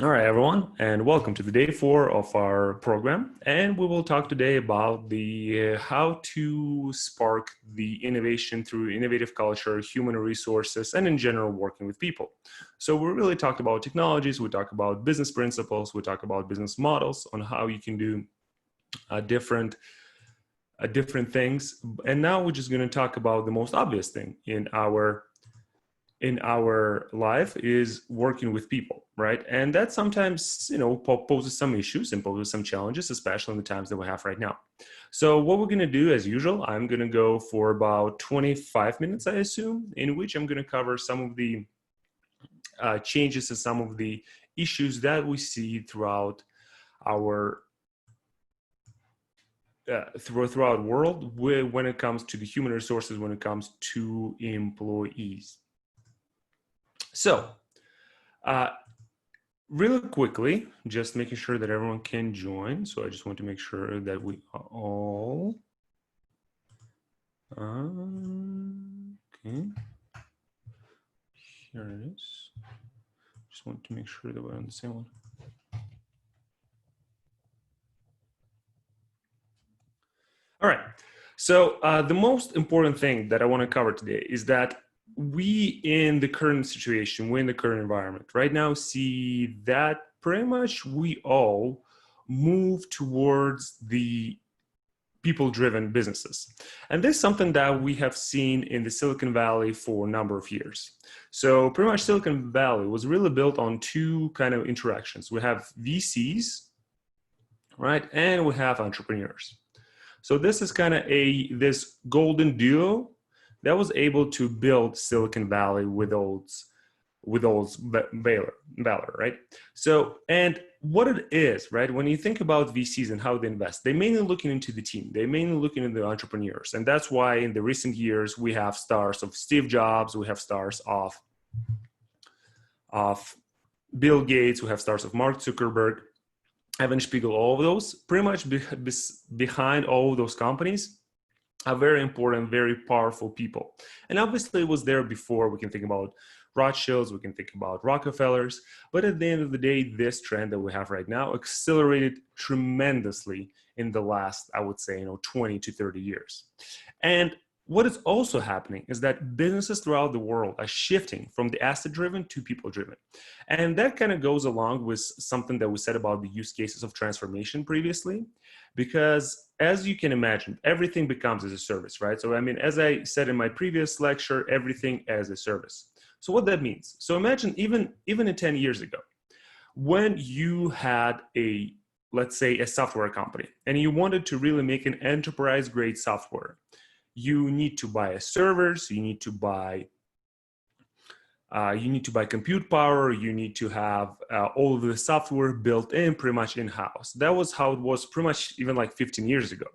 All right, everyone, and welcome to the day 4 of our program. And we will talk today about the how to spark the innovation through innovative culture, human resources, and in general working with people. So we really talked about technologies, we talk about business principles, we talk about business models on how you can do different different things. And now we're just going to talk about the most obvious thing in our life is working with people, right? And that sometimes, poses some issues and poses some challenges, especially in the times that we have right now. So what we're going to do, as usual, I'm going to go for about 25 minutes, I assume, in which I'm going to cover some of the changes and some of the issues that we see throughout our throughout world when it comes to the human resources, when it comes to employees. So, really quickly, just making sure that everyone can join. So I just want to make sure that we are all. Okay. Here it is. Just want to make sure that we're on the same one. All right. So the most important thing that I want to cover today is that we in the current situation, we in the current environment right now see that pretty much we all move towards the people-driven businesses. And this is something that we have seen in the Silicon Valley for a number of years. So pretty much Silicon Valley was really built on two kind of interactions. We have VCs, right? And we have entrepreneurs. So this is kind of this golden duo that was able to build Silicon Valley with those valor, right? So, and what it is, right? When you think about VCs and how they invest, they mainly looking into the team. They mainly looking into the entrepreneurs, and that's why in the recent years we have stars of Steve Jobs, we have stars of Bill Gates, we have stars of Mark Zuckerberg, Evan Spiegel. All of those, pretty much behind all of those companies, are very important, very powerful people. And obviously it was there before. We can think about Rothschilds, we can think about Rockefellers, but at the end of the day, this trend that we have right now accelerated tremendously in the last, I would say, 20 to 30 years. And what is also happening is that businesses throughout the world are shifting from the asset driven to people driven. And that kind of goes along with something that we said about the use cases of transformation previously, because as you can imagine, everything becomes as a service, right? So, I mean, as I said in my previous lecture, everything as a service. So what that means, so imagine even in 10 years ago, when you had let's say a software company and you wanted to really make an enterprise grade software, you need to buy a server, so you need to buy compute power, you need to have all of the software built in pretty much in-house. That was how it was pretty much even like 15 years ago.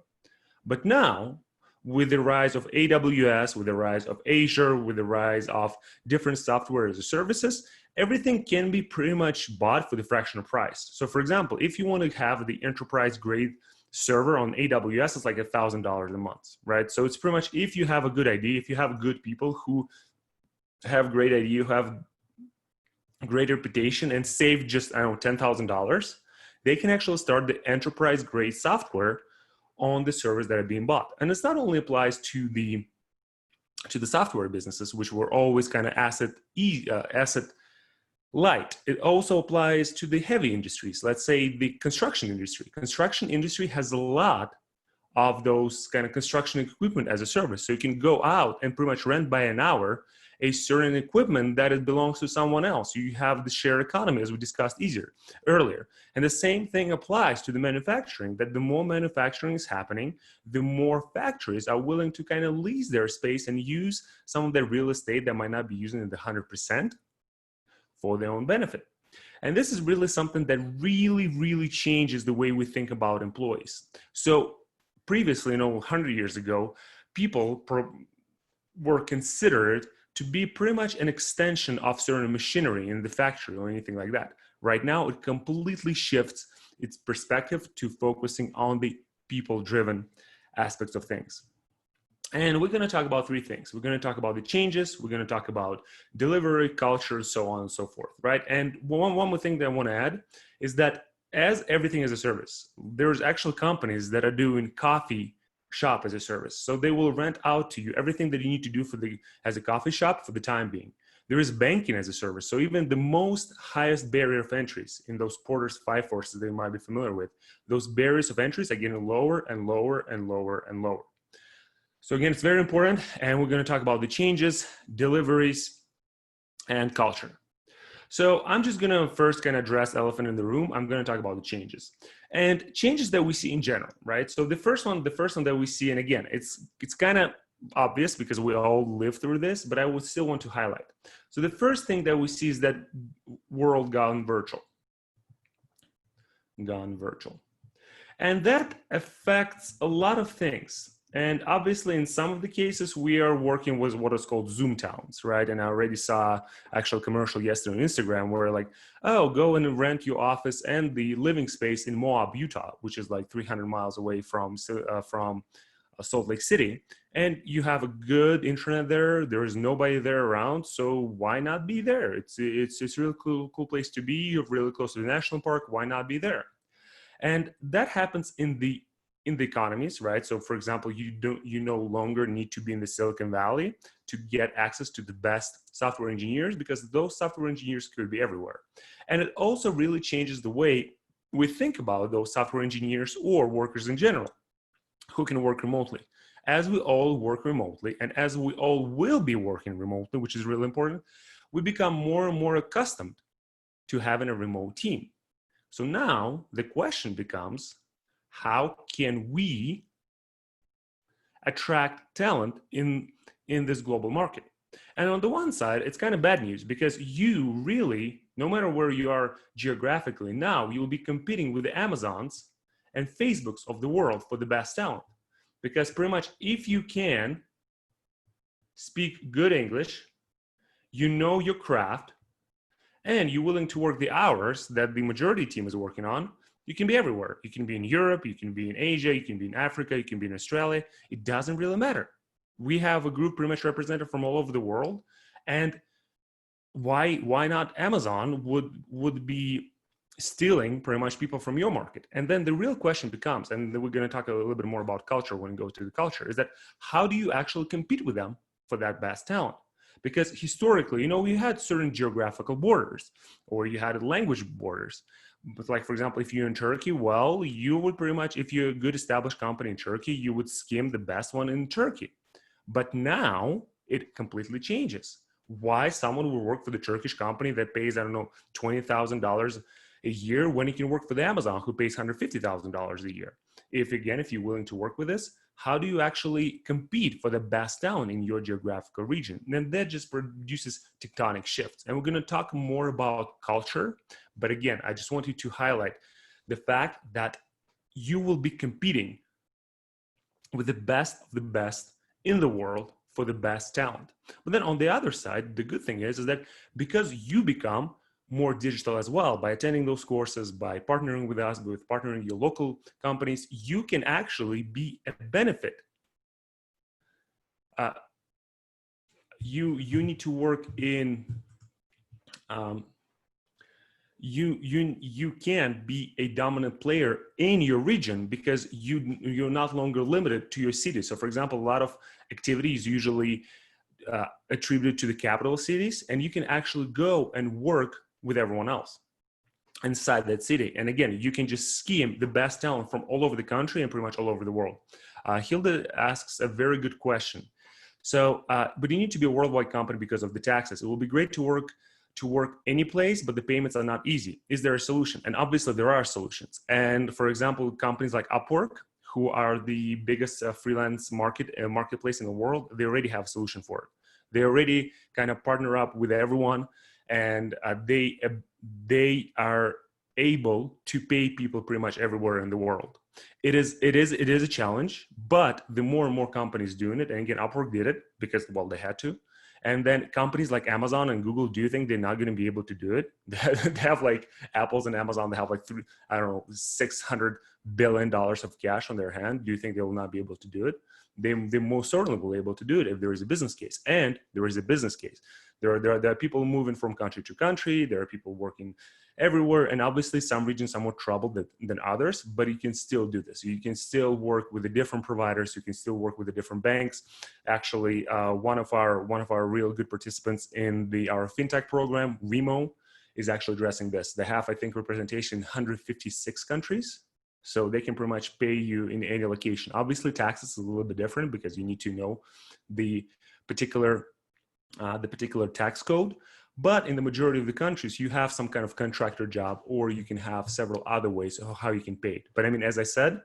But now, with the rise of AWS, with the rise of Azure, with the rise of different software as a services, everything can be pretty much bought for the fraction of price. So for example, if you want to have the enterprise grade server on AWS, it's like $1,000 a month, right? So it's pretty much, if you have a good idea, if you have good people who have great idea, who have great reputation and save just, I don't know, $10,000, they can actually start the enterprise grade software on the servers that are being bought. And this not only applies to the software businesses, which were always kind of asset light. It also applies to the heavy industries. Let's say the construction industry. Construction industry has a lot of those kind of construction equipment as a service. So you can go out and pretty much rent by an hour a certain equipment that it belongs to someone else. You have the shared economy, as we discussed earlier. And the same thing applies to the manufacturing, that the more manufacturing is happening, the more factories are willing to kind of lease their space and use some of their real estate that might not be using it 100% for their own benefit. And this is really something that really, really changes the way we think about employees. So previously, 100 years ago, people were considered to be pretty much an extension of certain machinery in the factory or anything like that. Right now, it completely shifts its perspective to focusing on the people-driven aspects of things. And we're going to talk about three things. We're going to talk about the changes. We're going to talk about delivery, culture, so on and so forth, right? And one more thing that I want to add is that as everything as a service, there's actual companies that are doing coffee shop as a service. So they will rent out to you everything that you need to do as a coffee shop for the time being. There is banking as a service. So even the most highest barrier of entries in those Porter's five forces that you might be familiar with, those barriers of entries are getting lower and lower and lower and lower. So again, it's very important, and we're going to talk about the changes, deliveries, and culture. So I'm just going to first kind of address the elephant in the room. I'm going to talk about the changes and changes that we see in general, right? So the first one that we see, and again, it's kind of obvious because we all live through this, but I would still want to highlight. So the first thing that we see is that world gone virtual. And that affects a lot of things. And obviously, in some of the cases, we are working with what is called Zoom towns, right? And I already saw actual commercial yesterday on Instagram where like, oh, go and rent your office and the living space in Moab, Utah, which is like 300 miles away from Salt Lake City. And you have a good internet there. There is nobody there around. So why not be there? It's a really cool place to be. You're really close to the national park. Why not be there? And that happens in the economies, right? So for example, you no longer need to be in the Silicon Valley to get access to the best software engineers, because those software engineers could be everywhere. And it also really changes the way we think about those software engineers or workers in general who can work remotely. As we all work remotely, and as we all will be working remotely, which is really important, we become more and more accustomed to having a remote team. So now the question becomes, how can we attract talent in this global market? And on the one side, it's kind of bad news, because you really, no matter where you are geographically now, you will be competing with the Amazons and Facebooks of the world for the best talent. Because pretty much if you can speak good English, you know your craft, and you're willing to work the hours that the majority team is working on, you can be everywhere. You can be in Europe, you can be in Asia, you can be in Africa, you can be in Australia. It doesn't really matter. We have a group pretty much represented from all over the world. And why not Amazon would be stealing pretty much people from your market? And then the real question becomes, and we're going to talk a little bit more about culture when we go to the culture, is that how do you actually compete with them for that best talent? Because historically, you had certain geographical borders, or you had language borders. But like, for example, if you're in Turkey, well, you would pretty much, if you're a good established company in Turkey, you would skim the best one in Turkey. But now it completely changes. Why someone will work for the Turkish company that pays, I don't know, $20,000 a year when he can work for the Amazon who pays $150,000 a year? If you're willing to work with this, how do you actually compete for the best talent in your geographical region? And then that just produces tectonic shifts. And we're going to talk more about culture. But again, I just wanted to highlight the fact that you will be competing with the best of the best in the world for the best talent. But then on the other side, the good thing is that because you become more digital as well, by attending those courses, by partnering with us, with partnering your local companies, you can actually be a benefit. You need to work in, you can be a dominant player in your region because you're not longer limited to your city. So for example, a lot of activities usually attributed to the capital cities, and you can actually go and work with everyone else inside that city. And again, you can just scheme the best talent from all over the country and pretty much all over the world. Hilda asks a very good question. So, but you need to be a worldwide company because of the taxes. It will be great to work any place, but the payments are not easy. Is there a solution? And obviously there are solutions. And for example, companies like Upwork, who are the biggest freelance marketplace in the world, they already have a solution for it. They already kind of partner up with everyone, and they are able to pay people pretty much everywhere in the world. It is a challenge, but the more and more companies doing it, and again, Upwork did it because, well, they had to, And then companies like Amazon and Google, do you think they're not going to be able to do it? They have like Apple's and Amazon, they have like $600 billion of cash on their hand. Do you think they will not be able to do it? They most certainly will be able to do it if there is a business case. And there is a business case. There are people moving from country to country. There are people working everywhere. And obviously some regions are more troubled than others, but you can still do this. You can still work with the different providers. You can still work with the different banks. Actually, one of our real good participants in our fintech program, Remo, is actually addressing this. They have, I think, representation in 156 countries. So they can pretty much pay you in any location. Obviously, taxes is a little bit different because you need to know the particular tax code. But in the majority of the countries, you have some kind of contractor job, or you can have several other ways of how you can pay it. But I mean, as I said,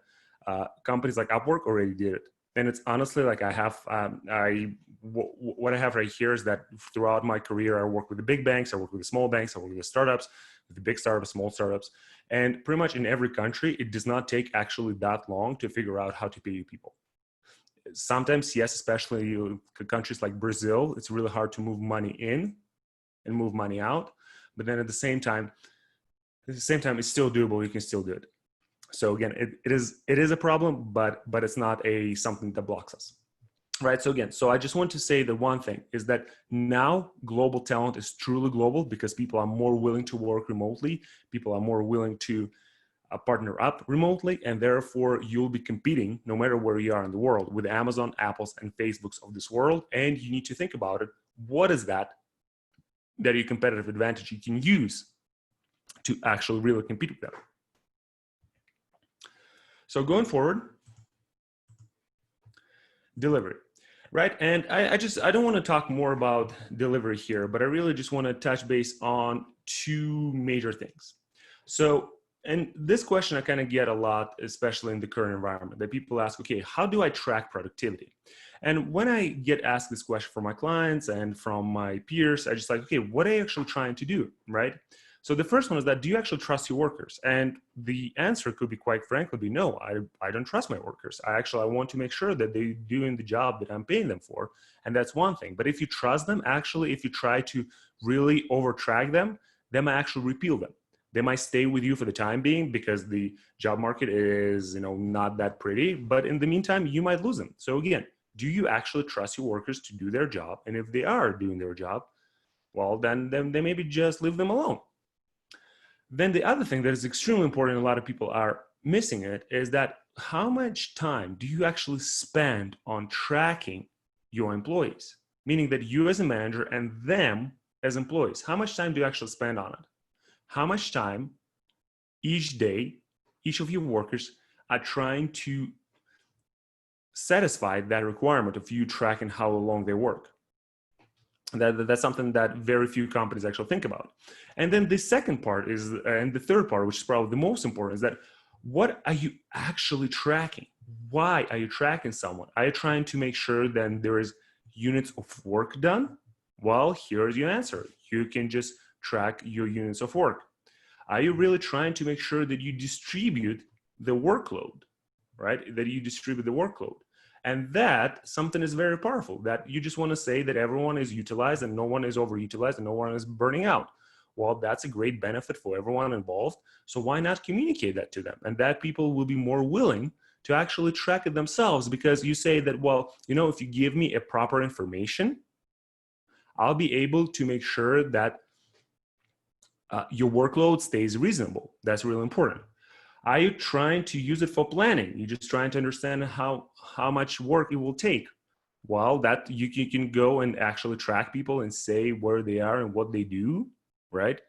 companies like Upwork already did it. And it's honestly like what I have right here is that throughout my career, I work with the big banks, I work with the small banks, I work with the startups, with the big startups, small startups. And pretty much in every country, it does not take actually that long to figure out how to pay people. Sometimes, yes, especially countries like Brazil, it's really hard to move money in and move money out. But then at the same time, it's still doable. You can still do it. So again, it is a problem, but it's not something that blocks us. Right. So I just want to say that one thing is that now global talent is truly global because people are more willing to work remotely. People are more willing to partner up remotely, and therefore you'll be competing no matter where you are in the world with Amazon, Apples, and Facebooks of this world. And you need to think about it. What is that your competitive advantage you can use to actually really compete with them? So going forward, delivery. Right. And I don't want to talk more about delivery here, but I really just want to touch base on two major things. So, and this question I kind of get a lot, especially in the current environment, that people ask, okay, how do I track productivity? And when I get asked this question from my clients and from my peers, I just like, okay, what are you actually trying to do? Right. So the first one is that, do you actually trust your workers? And the answer could be, quite frankly, no, I don't trust my workers. I want to make sure that they're doing the job that I'm paying them for. And that's one thing. But if you trust them, actually, if you try to really overtrack them, they might actually repeal them. They might stay with you for the time being because the job market is, not that pretty. But in the meantime, you might lose them. So again, do you actually trust your workers to do their job? And if they are doing their job, well, then they maybe just leave them alone. Then the other thing that is extremely important, a lot of people are missing it, is that how much time do you actually spend on tracking your employees? Meaning that you as a manager and them as employees, how much time do you actually spend on it? How much time each day, each of your workers are trying to satisfy that requirement of you tracking how long they work? That's something that very few companies actually think about. And then the second part is, and the third part, which is probably the most important, is that what are you actually tracking? Why are you tracking someone? Are you trying to make sure that there is units of work done? Well, here's your answer. You can just track your units of work. Are you really trying to make sure that you distribute the workload, right? That you distribute the workload. And that something is very powerful, that you just want to say that everyone is utilized and no one is overutilized and no one is burning out. Well, that's a great benefit for everyone involved. So why not communicate that to them? And that people will be more willing to actually track it themselves, because you say that, well, if you give me a proper information, I'll be able to make sure that your workload stays reasonable. That's really important. Are you trying to use it for planning? You're just trying to understand how much work it will take. Well, that you can go and actually track people and say where they are and what they do, right?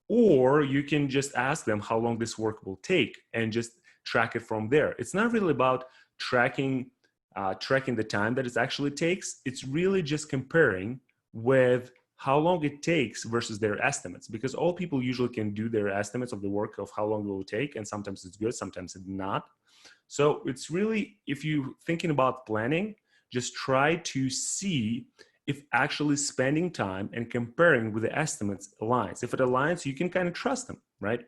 Or you can just ask them how long this work will take and just track it from there. It's not really about tracking the time that it actually takes. It's really just comparing with how long it takes versus their estimates, because all people usually can do their estimates of the work of how long it will take, and sometimes it's good, sometimes it's not. So it's really, if you're thinking about planning, just try to see if actually spending time and comparing with the estimates aligns. If it aligns, you can kind of trust them, right?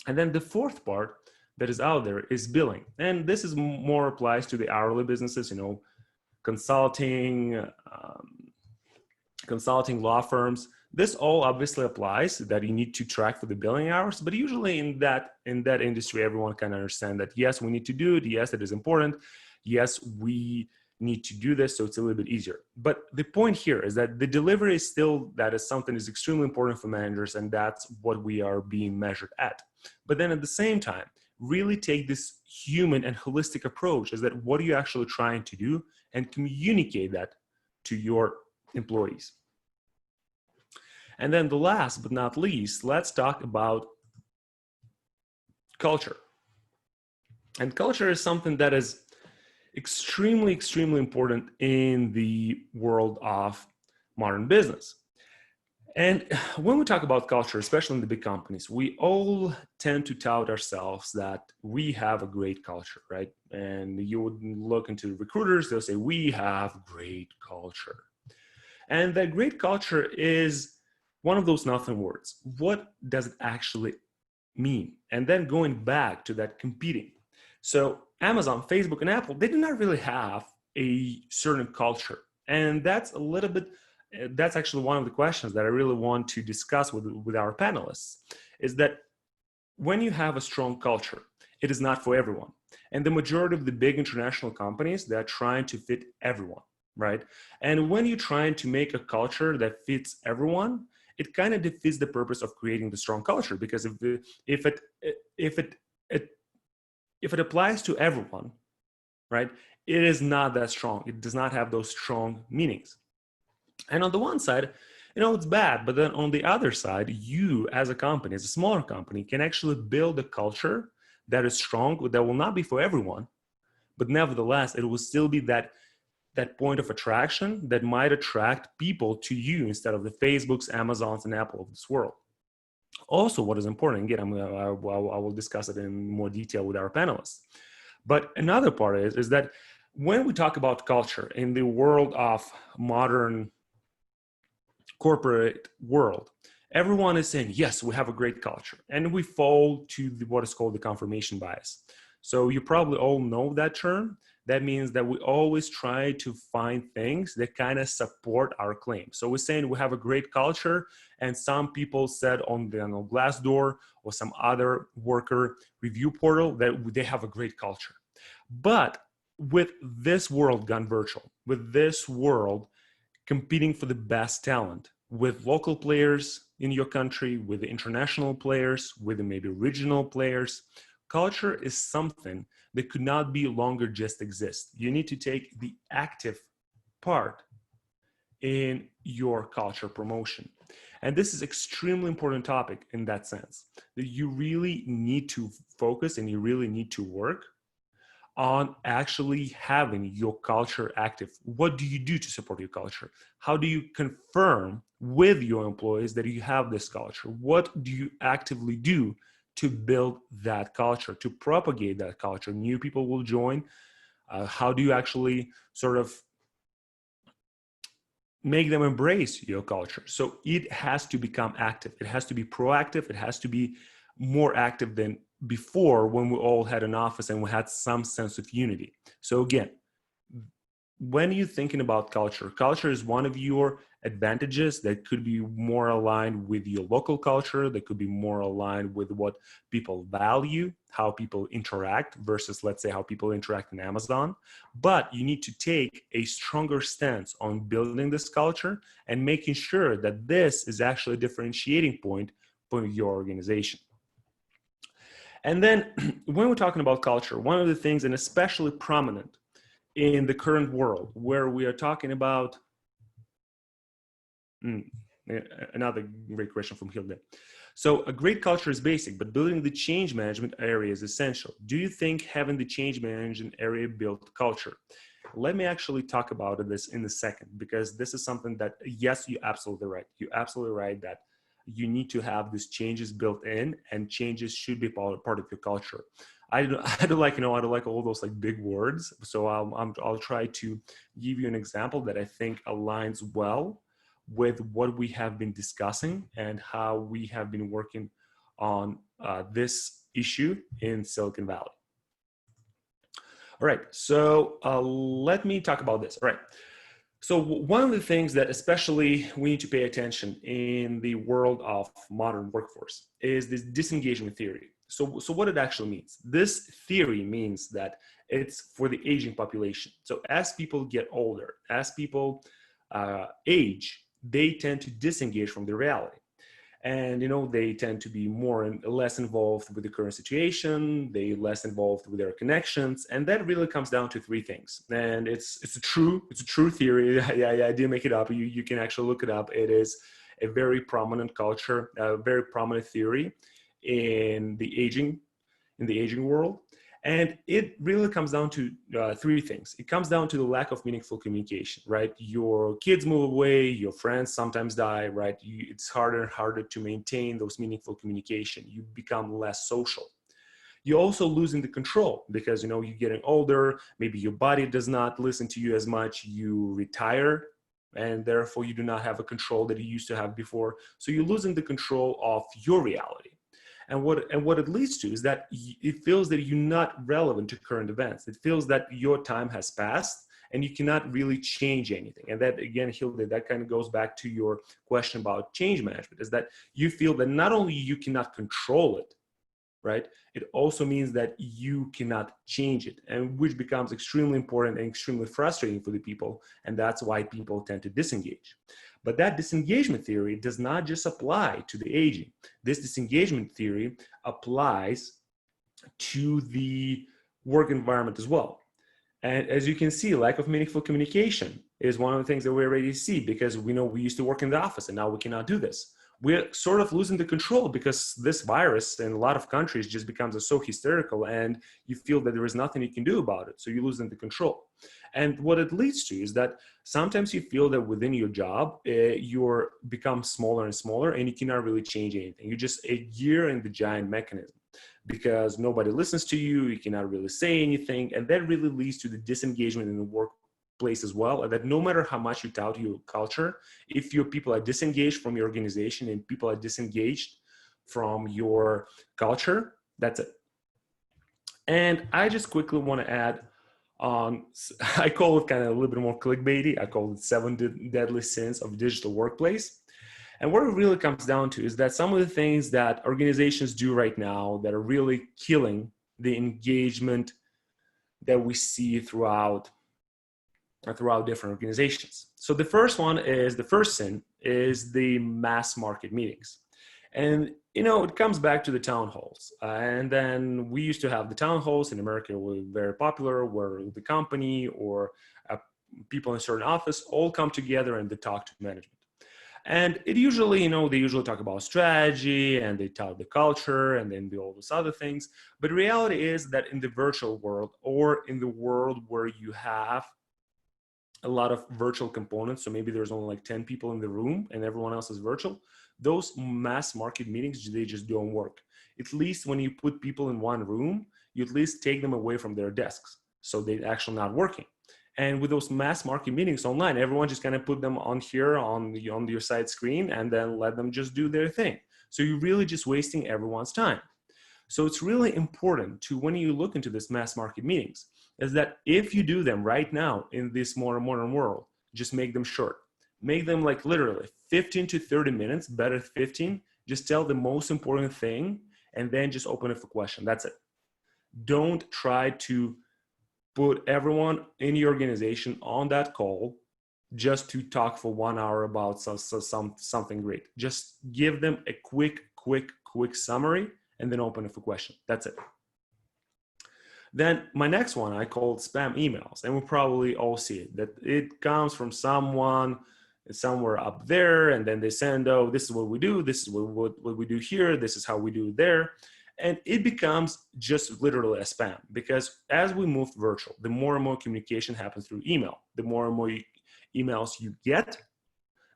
And then the fourth part that is out there is billing. And this is more applies to the hourly businesses, consulting, consulting, law firms. This all obviously applies that you need to track for the billing hours, but usually in that industry, everyone can understand that yes, we need to do it. Yes, it is important. Yes, we need to do this, so it's a little bit easier. But the point here is that the delivery is still, that is something is extremely important for managers, and that's what we are being measured at. But then at the same time, really take this human and holistic approach, is that what are you actually trying to do, and communicate that to your employees. And then the last but not least, let's talk about culture. And culture is something that is extremely, extremely important in the world of modern business. And when we talk about culture, especially in the big companies, we all tend to tout ourselves that we have a great culture, right? And you would look into recruiters, they'll say, we have great culture. And that great culture is one of those nothing words. What does it actually mean? And then going back to that competing. So Amazon, Facebook, and Apple, they do not really have a certain culture. And that's a little bit, that's actually one of the questions that I really want to discuss with our panelists, is that when you have a strong culture, it is not for everyone. And the majority of the big international companies, they're trying to fit everyone, right? And when you're trying to make a culture that fits everyone, it kind of defeats the purpose of creating the strong culture, because if it applies to everyone, right, it is not that strong. It does not have those strong meanings. And on the one side, it's bad, but then on the other side, you as a company, as a smaller company, can actually build a culture that is strong, that will not be for everyone, but nevertheless, it will still be that point of attraction that might attract people to you instead of the Facebooks, Amazons, and Apple of this world. Also, what is important, again, I will discuss it in more detail with our panelists. But another part is that when we talk about culture in the world of modern corporate world, everyone is saying, yes, we have a great culture. And we fall to what is called the confirmation bias. So you probably all know that term. That means that we always try to find things that kind of support our claim. So we're saying we have a great culture, and some people said on the Glassdoor or some other worker review portal that they have a great culture. But with this world gone virtual, with this world competing for the best talent, with local players in your country, with the international players, with the maybe regional players, culture is something that could not be longer just exist. You need to take the active part in your culture promotion. And this is extremely important topic in that sense, that you really need to focus and you really need to work on actually having your culture active. What do you do to support your culture? How do you confirm with your employees that you have this culture? What do you actively do to build that culture, to propagate that culture? New people will join. How do you actually sort of make them embrace your culture? So it has to become active. It has to be proactive. It has to be more active than before, when we all had an office and we had some sense of unity. So again, when you're thinking about culture, culture is one of your advantages that could be more aligned with your local culture, that could be more aligned with what people value, how people interact versus, let's say, how people interact in Amazon. But you need to take a stronger stance on building this culture and making sure that this is actually a differentiating point for your organization. And then when we're talking about culture, one of the things, and especially prominent in the current world, where we are talking about, another great question from Hilde. So a great culture is basic, but building the change management area is essential. Do you think having the change management area build culture? Let me actually talk about this in a second, because this is something that, yes, you're absolutely right. You're absolutely right that you need to have these changes built in, and changes should be part of your culture. I don't like all those like big words. So I'll try to give you an example that I think aligns well with what we have been discussing and how we have been working on this issue in Silicon Valley. All right, so let me talk about this. All right. So one of the things that especially we need to pay attention in the world of modern workforce is this disengagement theory. So what it actually means. This theory means that it's for the aging population. So as people get older, as people age, they tend to disengage from the reality. And they tend to be more and less involved with the current situation, they less involved with their connections, and that really comes down to three things. And it's a true theory. I didn't make it up. You can actually look it up. It is a very prominent culture, a very prominent theory in the aging world. And it really comes down to three things. It comes down to the lack of meaningful communication, right? Your kids move away, your friends sometimes die, right? It's harder and harder to maintain those meaningful communication. You become less social. You're also losing the control because, you're getting older. Maybe your body does not listen to you as much. You retire, and therefore you do not have a control that you used to have before. So you're losing the control of your reality. And what it leads to is that it feels that you're not relevant to current events. It feels that your time has passed and you cannot really change anything. And that, again, Hilde, that kind of goes back to your question about change management, is that you feel that not only you cannot control it, right? It also means that you cannot change it, and which becomes extremely important and extremely frustrating for the people. And that's why people tend to disengage. But that disengagement theory does not just apply to the aging. This disengagement theory applies to the work environment as well. And as you can see, lack of meaningful communication is one of the things that we already see, because we know we used to work in the office and now we cannot do this. We're sort of losing the control because this virus in a lot of countries just becomes so hysterical, and you feel that there is nothing you can do about it. So you're losing the control. And what it leads to is that sometimes you feel that within your job, you're become smaller and smaller, and you cannot really change anything. You're just a gear in the giant mechanism, because nobody listens to you. You cannot really say anything. And that really leads to the disengagement in the workplace as well. And that no matter how much you tout your culture, if your people are disengaged from your organization and people are disengaged from your culture, that's it. And I just quickly want to add on, I call it kind of a little bit more clickbaity. I call it 7 deadly sins of digital workplace. And what it really comes down to is that some of the things that organizations do right now that are really killing the engagement that we see throughout different organizations. So the first sin is the mass market meetings. And, it comes back to the town halls. And then we used to have the town halls in America were very popular, where the company or people in a certain office all come together and they talk to management. And it usually, they usually talk about strategy and they tout the culture and then do all those other things. But the reality is that in the virtual world, or in the world where you have a lot of virtual components, so maybe there's only like 10 people in the room and everyone else is virtual, those mass market meetings, they just don't work. At least when you put people in one room, you at least take them away from their desks, so they're actually not working. And with those mass market meetings online, everyone just kind of put them on here on your side screen and then let them just do their thing. So you're really just wasting everyone's time. So it's really important to, when you look into this mass market meetings, is that if you do them right now in this more modern world, just make them short. Make them like literally 15 to 30 minutes, better 15. Just tell the most important thing and then just open it for question. That's it. Don't try to put everyone in your organization on that call just to talk for 1 hour about something great. Just give them a quick summary and then open it for question. That's it. Then my next one, I call spam emails, and we probably all see it, that it comes from someone somewhere up there, and then they send, oh, this is what we do, this is what we do here, this is how we do it there. And it becomes just literally a spam, because as we move virtual, the more and more communication happens through email. The more and more emails you get,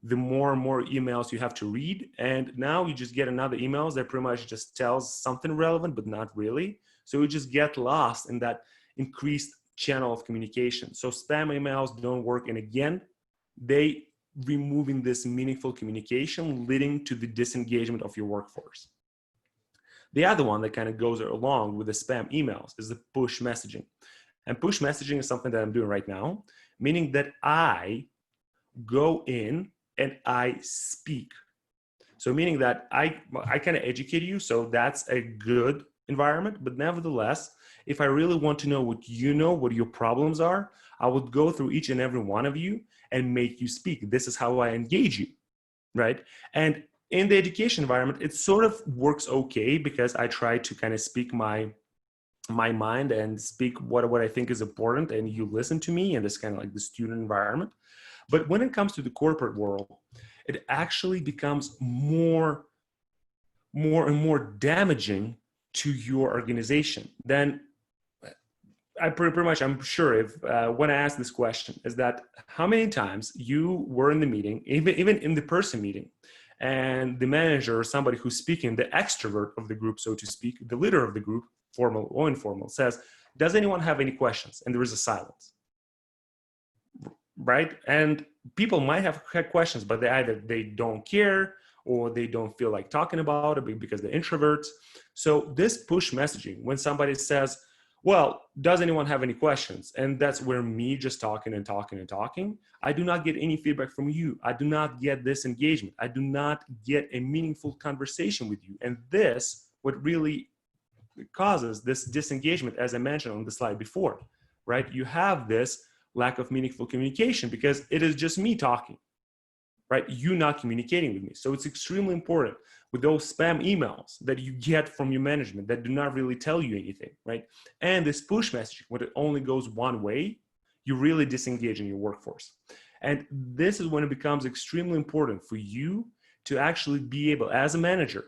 the more and more emails you have to read. And now you just get another emails that pretty much just tells something relevant, but not really. So you just get lost in that increased channel of communication. So spam emails don't work. And again, they removing this meaningful communication, leading to the disengagement of your workforce. The other one that kind of goes along with the spam emails is the push messaging. And push messaging is something that I'm doing right now, meaning that I go in and I speak. So meaning that I kind of educate you, so that's a good environment. But nevertheless, if I really want to know what you know, what your problems are, I would go through each and every one of you and make you speak. This is how I engage you, right? And in the education environment, it sort of works okay because I try to kind of speak my mind and speak what I think is important, and you listen to me, and this kind of like the student environment. But when it comes to the corporate world, it actually becomes more and more damaging to your organization. Then I pretty much, I'm sure if when I ask this question is that how many times you were in the meeting, even in the person meeting, and the manager or somebody who's speaking, the extrovert of the group, so to speak, the leader of the group, formal or informal, says, does anyone have any questions? And there is a silence, right? And people might have had questions, but they don't care, or they don't feel like talking about it because they're introverts. So this push messaging, when somebody says, well, does anyone have any questions? And that's where me just talking and talking and talking, I do not get any feedback from you. I do not get this engagement. I do not get a meaningful conversation with you. And this, what really causes this disengagement, as I mentioned on the slide before, right? You have this lack of meaningful communication because it is just me talking, right? You not communicating with me. So it's extremely important with those spam emails that you get from your management that do not really tell you anything, right? And this push messaging, when it only goes one way, you really disengage in your workforce. And this is when it becomes extremely important for you to actually be able, as a manager,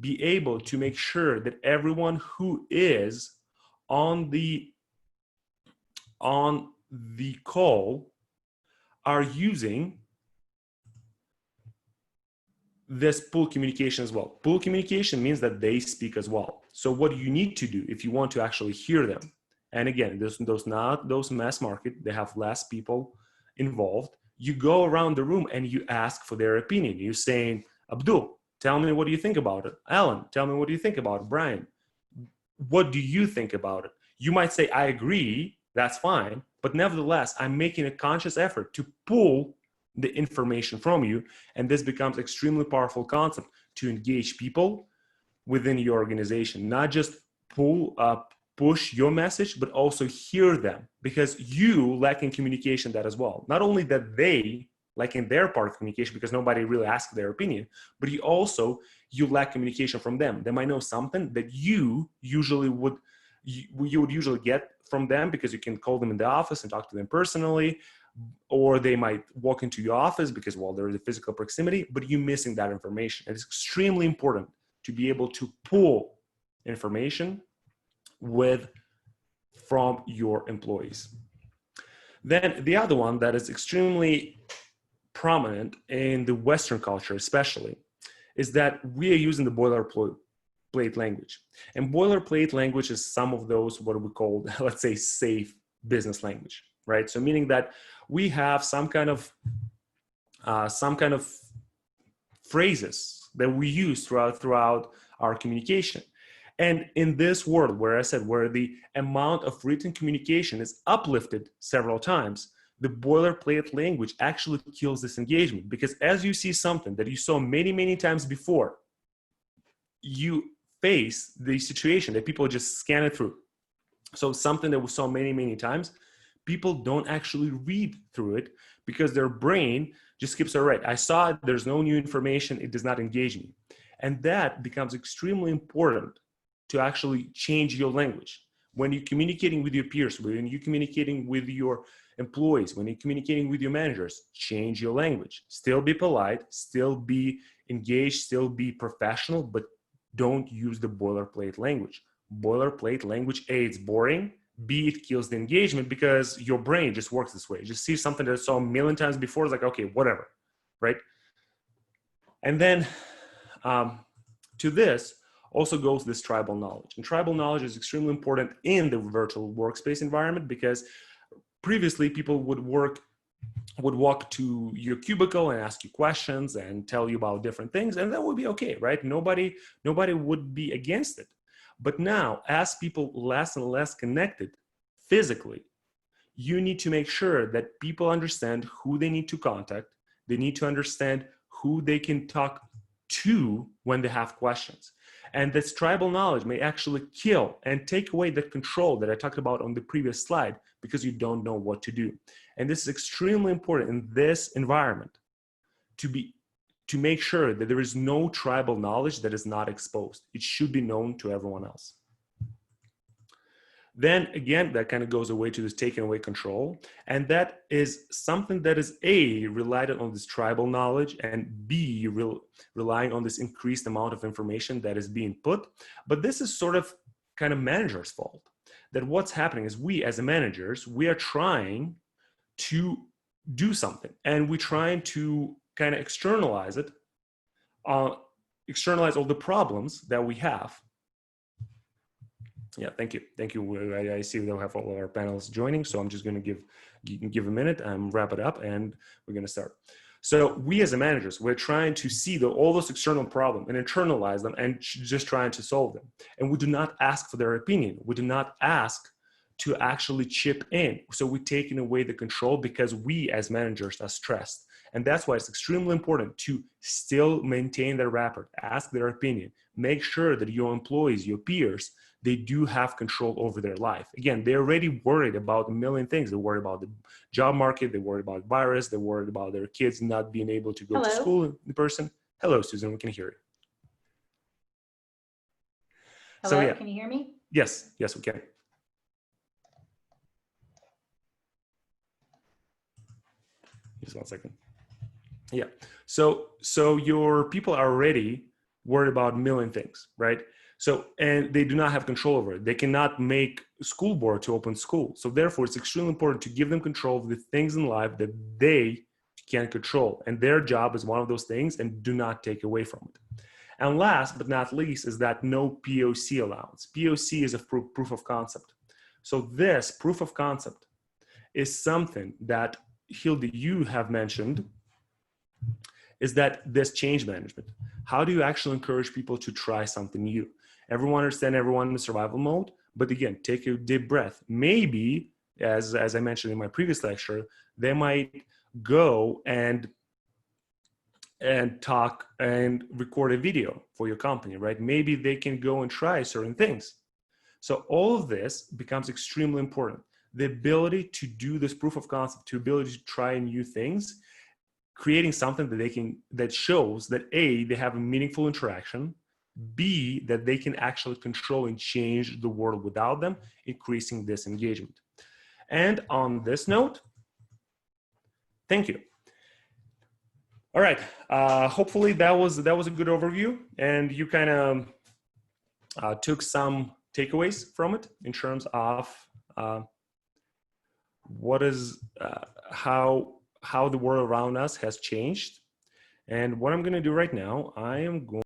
be able to make sure that everyone who is on the call are using this pull communication as well. Pull communication means that they speak as well. So what you need to do if you want to actually hear them, and again, those mass market, they have less people involved, you go around the room and you ask for their opinion. You're saying, Abdul, tell me what do you think about it? Alan, tell me what do you think about it? Brian, what do you think about it? You might say, I agree, that's fine, but nevertheless, I'm making a conscious effort to pull the information from you, and this becomes extremely powerful concept to engage people within your organization, not just push your message, but also hear them, because you lack in communication that as well. Not only that they lack in their part of communication because nobody really asks their opinion, but you lack communication from them. They might know something that you would usually get from them because you can call them in the office and talk to them personally, or they might walk into your office because, well, there is a physical proximity, but you're missing that information. It's extremely important to be able to pull information from your employees. Then the other one that is extremely prominent in the Western culture especially is that we are using the boilerplate language. And boilerplate language is some of those what we call, let's say, safe business language, right? So meaning that we have some kind of phrases that we use throughout our communication. And in this world, where I said, where the amount of written communication is uplifted several times, the boilerplate language actually kills this engagement, because as you see something that you saw many, many times before, you face the situation that people just scan it through. So something that we saw many, many times, people don't actually read through it because their brain just skips over it. I saw it, there's no new information, it does not engage me. And that becomes extremely important to actually change your language. When you're communicating with your peers, when you're communicating with your employees, when you're communicating with your managers, change your language. Still be polite, still be engaged, still be professional, but don't use the boilerplate language. Boilerplate language, A, it's boring, B, it kills the engagement because your brain just works this way. You just see something that I saw a million times before, it's like, okay, whatever, right? And then to this also goes this tribal knowledge. And tribal knowledge is extremely important in the virtual workspace environment, because previously people would walk to your cubicle and ask you questions and tell you about different things, and that would be okay, right? Nobody would be against it. But now, as people less and less connected physically, you need to make sure that people understand who they need to contact. They need to understand who they can talk to when they have questions. And this tribal knowledge may actually kill and take away the control that I talked about on the previous slide, because you don't know what to do. And this is extremely important in this environment, to make sure that there is no tribal knowledge that is not exposed. It should be known to everyone else. Then again, that kind of goes away to this taking away control. And that is something that is A, relied on this tribal knowledge, and B, relying on this increased amount of information that is being put. But this is sort of kind of manager's fault. That what's happening is we as managers, we are trying to do something, and we're trying to kind of externalize it, externalize all the problems that we have. Yeah, thank you. Thank you. I see we'll have all our panelists joining, so I'm just going to give a minute and wrap it up, and we're going to start. So we as managers, we're trying to see all those external problems and internalize them and just trying to solve them. And we do not ask for their opinion. We do not ask to actually chip in. So we're taking away the control because we as managers are stressed. And that's why it's extremely important to still maintain their rapport, ask their opinion, make sure that your employees, your peers, they do have control over their life. Again, they're already worried about a million things. They're worried about the job market. They're worried about virus. They're worried about their kids not being able to go to school in person. Hello, Susan, we can hear you. Hello, so, yeah. Can you hear me? Yes, yes, we can. Just 1 second. Yeah, so your people are already worried about a million things, right? So, and they do not have control over it. They cannot make a school board to open school. So therefore, it's extremely important to give them control of the things in life that they can control. And their job is one of those things, and do not take away from it. And last but not least is that no POC allowance. POC is a proof of concept. So this proof of concept is something that, Hilde, you have mentioned, is that this change management. How do you actually encourage people to try something new? Everyone understand everyone in the survival mode, but again, take a deep breath. Maybe, as I mentioned in my previous lecture, they might go and talk and record a video for your company, right? Maybe they can go and try certain things. So all of this becomes extremely important. The ability to do this proof of concept, the ability to try new things, creating something that that shows that A, they have a meaningful interaction, B, that they can actually control and change the world without them, increasing this engagement. And on this note, thank you. All right, hopefully that was a good overview, and you kind of took some takeaways from it in terms of what is how the world around us has changed. And what I'm going to do right now, I am going